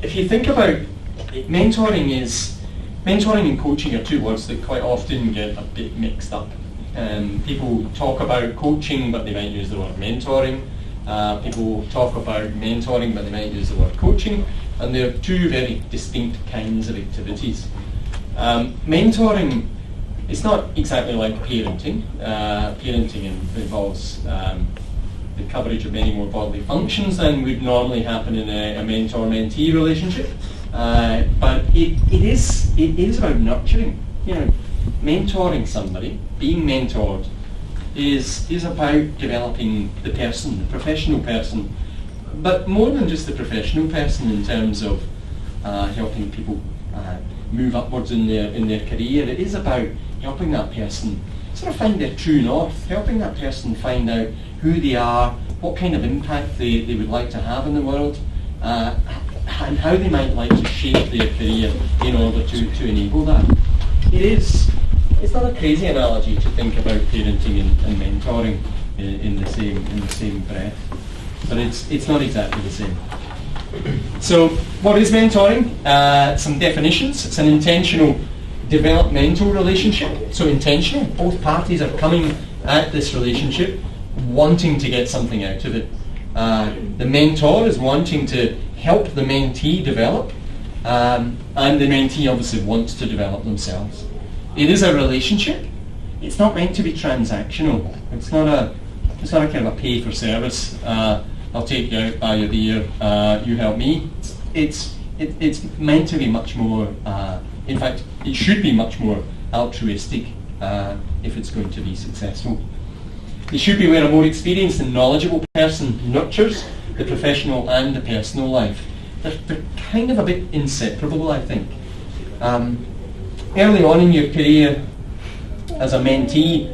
if you think about it, mentoring and coaching are two words that quite often get a bit mixed up. People talk about coaching, but they might use the word mentoring. People talk about mentoring, but they might use the word coaching, and they're two very distinct kinds of activities. Mentoring, it's not exactly like parenting. Parenting involves the coverage of many more bodily functions than would normally happen in a mentor-mentee relationship. But it is about nurturing. You know, mentoring somebody, being mentored, is about developing the person, the professional person, but more than just the professional person in terms of helping people move upwards in their career. It is about helping that person sort of find their true north, helping that person find out who they are, what kind of impact they would like to have in the world, and how they might like to shape their career in order to enable that. It's not a crazy analogy to think about parenting and mentoring in the same breath, but it's not exactly the same. So, what is mentoring? Some definitions. It's an intentional developmental relationship. So intentional. Both parties are coming at this relationship wanting to get something out of it. The mentor is wanting to help the mentee develop, and the mentee obviously wants to develop themselves. It is a relationship. It's not meant to be transactional. It's not a kind of a pay for service. I'll take you out, buy you a beer, you help me. It's meant to be much more. In fact, it should be much more altruistic if it's going to be successful. It should be where a more experienced and knowledgeable person nurtures the professional and the personal life. They're kind of a bit inseparable, I think. Early on in your career as a mentee,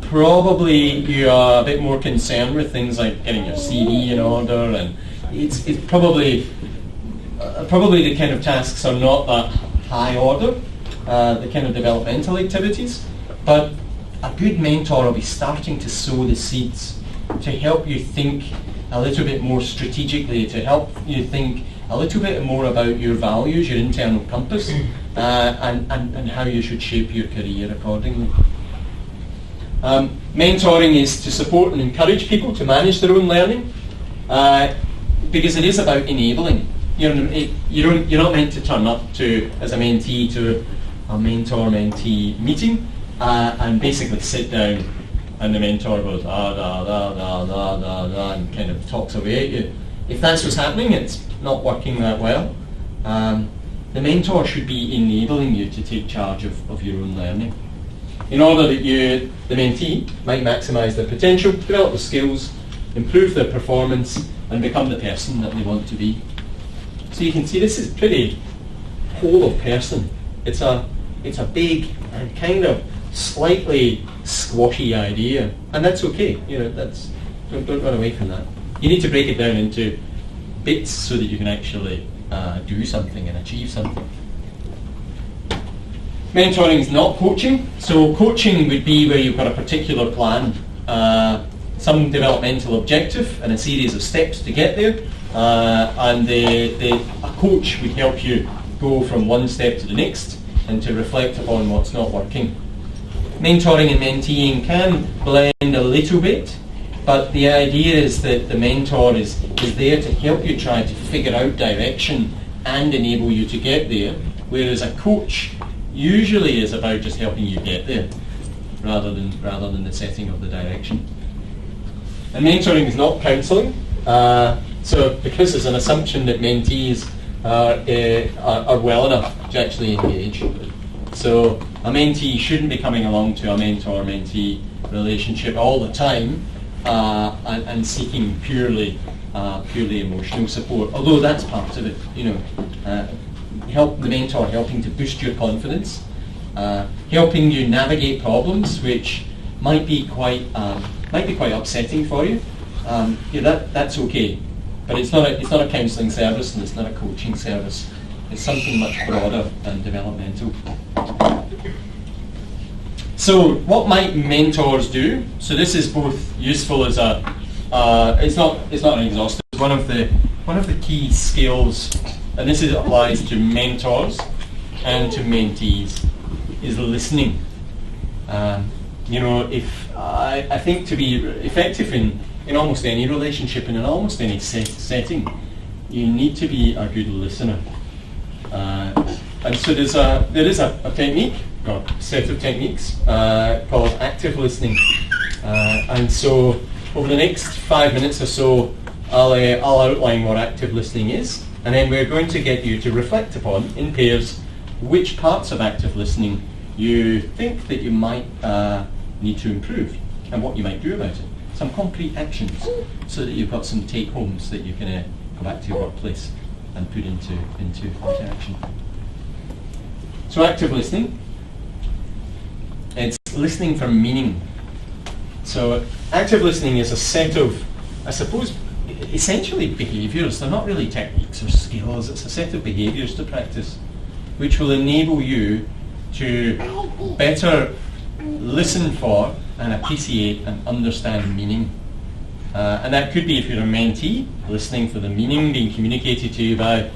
probably you are a bit more concerned with things like getting your CV in order, and it's probably the kind of tasks are not that high order, the kind of developmental activities, but a good mentor will be starting to sow the seeds to help you think a little bit more strategically, to help you think a little bit more about your values, your internal compass, and how you should shape your career accordingly. Mentoring is to support and encourage people to manage their own learning, because it is about enabling. You're not meant to turn up as a mentee to a mentor-mentee meeting and basically sit down and the mentor goes and kind of talks away at you. If that's what's happening, it's not working that well. The mentor should be enabling you to take charge of your own learning, in order that you, the mentee, might maximise their potential, develop the skills, improve their performance, and become the person that they want to be. So you can see this is pretty whole of person. It's a big and kind of slightly squashy idea, and that's okay. Don't run away from that. You need to break it down into bits so that you can actually do something and achieve something. Mentoring is not coaching. So coaching would be where you've got a particular plan, some developmental objective and a series of steps to get there, and a coach would help you go from one step to the next and to reflect upon what's not working. Mentoring and menteeing can blend a little bit, but the idea is that the mentor is there to help you try to figure out direction and enable you to get there, whereas a coach usually is about just helping you get there rather than the setting of the direction. And mentoring is not counselling, so because there's an assumption that mentees are well enough to actually engage. So a mentee shouldn't be coming along to a mentor-mentee relationship all the time and seeking purely emotional support, although that's part of it. Help the mentor helping to boost your confidence, helping you navigate problems which might be quite upsetting for you. That's okay, but it's not a counselling service and it's not a coaching service. It's something much broader and developmental. So what might mentors do? So this is both useful as it's not an exhaustive. One of the key skills and this applies to mentors and to mentees, is listening. If I think to be effective in almost any relationship and in almost any setting, you need to be a good listener. And so there is a technique, or set of techniques, called active listening. And so over the next 5 minutes or so, I'll outline what active listening is, and then we're going to get you to reflect upon, in pairs, which parts of active listening you think that you might need to improve, and what you might do about it. Some concrete actions, so that you've got some take-homes that you can go back to your workplace and put into action. So active listening, it's listening for meaning. So active listening is a set of, I suppose, essentially behaviours. They're not really techniques or skills, it's a set of behaviours to practice, which will enable you to better listen for and appreciate and understand meaning. And that could be, if you're a mentee, listening for the meaning being communicated to you by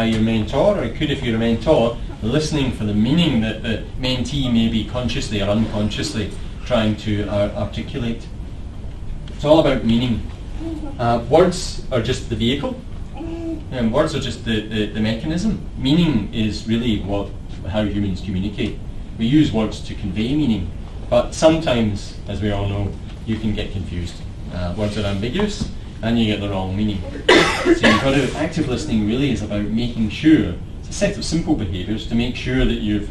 your mentor, or it could, if you're a mentor, listening for the meaning that the mentee may be consciously or unconsciously trying to articulate. It's all about meaning. Words are just the vehicle, and words are just the mechanism. Meaning is really how humans communicate. We use words to convey meaning, but sometimes, as we all know, you can get confused. Words are ambiguous, and you get the wrong meaning. So you've got to, active listening really is about making sure, it's a set of simple behaviours to make sure that you've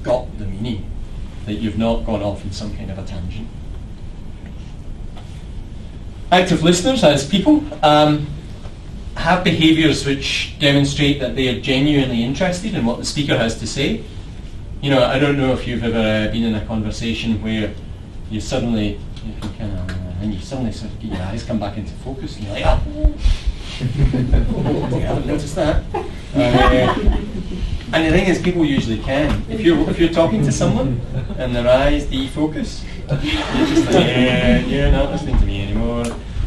got the meaning, that you've not gone off in some kind of a tangent. Active listeners, as people, have behaviours which demonstrate that they are genuinely interested in what the speaker has to say. You know, I don't know if you've ever been in a conversation where you suddenly, you suddenly sort of get your eyes come back into focus, and you're like, I haven't noticed that. And the thing is, people usually can. If you're talking to someone and their eyes defocus, you're just like, yeah, you're not listening to me anymore.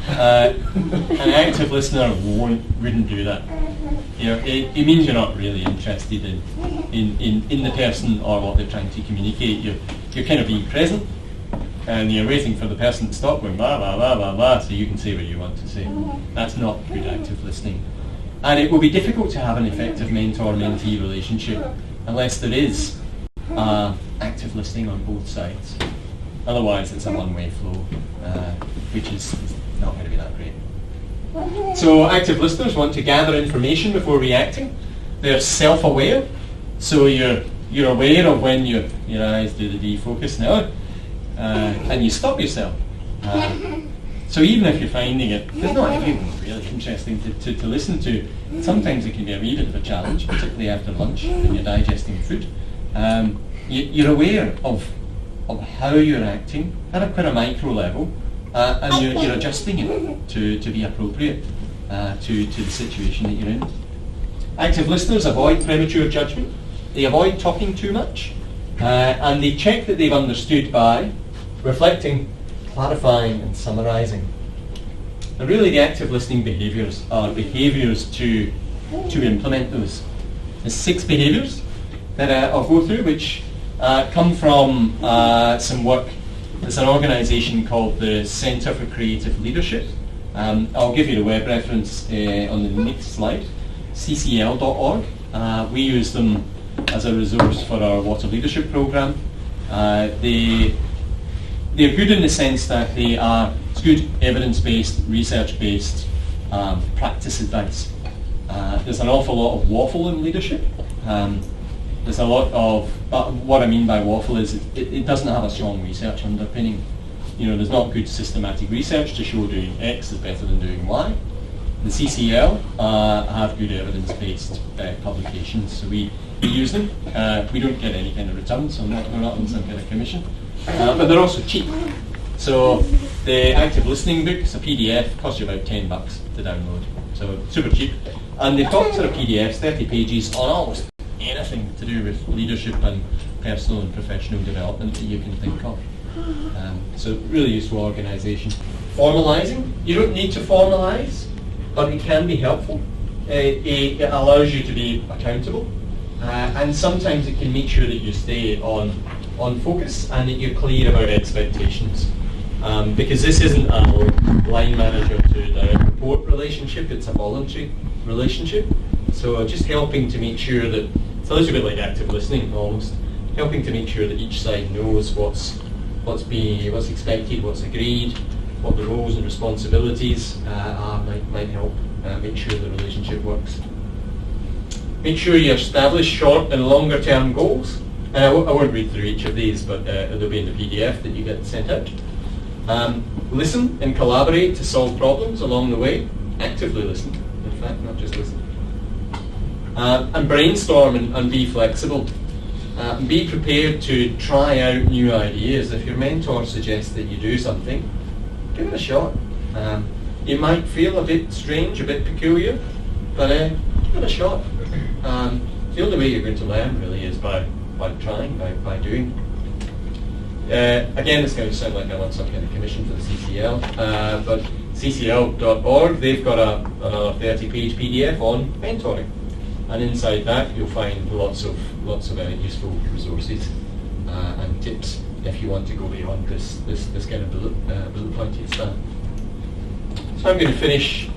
An active listener wouldn't do that. You know, it means you're not really interested in the person or what they're trying to communicate. You're kind of being present, and you're waiting for the person to stop going blah blah blah blah blah, so you can say what you want to say. That's not good active listening. And it will be difficult to have an effective mentor-mentee relationship unless there is active listening on both sides. Otherwise, it's a one-way flow, which is not going to be that great. So active listeners want to gather information before reacting. They're self-aware, so you're aware of when your eyes do the defocus now, and you stop yourself. So even if you're finding it, there's not anything really interesting to listen to. Sometimes it can be a wee bit of a challenge, particularly after lunch when you're digesting food. You're aware of how you're acting at a quite a micro level, and you're adjusting it to be appropriate to the situation that you're in. Active listeners avoid premature judgment. They avoid talking too much, and they check that they've understood by reflecting, clarifying and summarising. And really the active listening behaviours are behaviours to implement those. There's 6 behaviours that I'll go through, which come from some work. There's an organisation called the Centre for Creative Leadership. I'll give you the web reference on the next slide, ccl.org. We use them as a resource for our water leadership programme. They're good in the sense that it's good evidence-based, research-based practice advice. There's an awful lot of waffle in leadership. There's a lot of, what I mean by waffle is it doesn't have a strong research underpinning. You know, there's not good systematic research to show doing X is better than doing Y. The CCL have good evidence-based publications, so we use them. We don't get any kind of return, so we're not on some kind of commission. But they're also cheap. So the active listening book is a PDF, costs you about $10 to download. So super cheap. And they've got sort of PDFs, 30 pages on almost anything to do with leadership and personal and professional development that you can think of. So really useful organisation. Formalising. You don't need to formalise, but it can be helpful. it allows you to be accountable, and sometimes it can make sure that you stay on focus and that you're clear about expectations. Because this isn't a line manager to direct report relationship, it's a voluntary relationship. So just helping to make sure that, it's a little bit like active listening almost, helping to make sure that each side knows what's expected, what's agreed, what the roles and responsibilities are, might help make sure the relationship works. Make sure you establish short and longer term goals. And I won't read through each of these, but they'll be in the PDF that you get sent out. Listen and collaborate to solve problems along the way. Actively listen, in fact, not just listen. And brainstorm and be flexible. Be prepared to try out new ideas. If your mentor suggests that you do something, give it a shot. It might feel a bit strange, a bit peculiar, but give it a shot. The only way you're going to learn really is by trying, by doing. Again, it's going to sound like I'm on some kind of commission for the CCL, but ccl.org, they've got another 30-page PDF on mentoring. And inside that, you'll find lots of useful resources and tips if you want to go beyond this kind of bullet pointed stuff. So I'm going to finish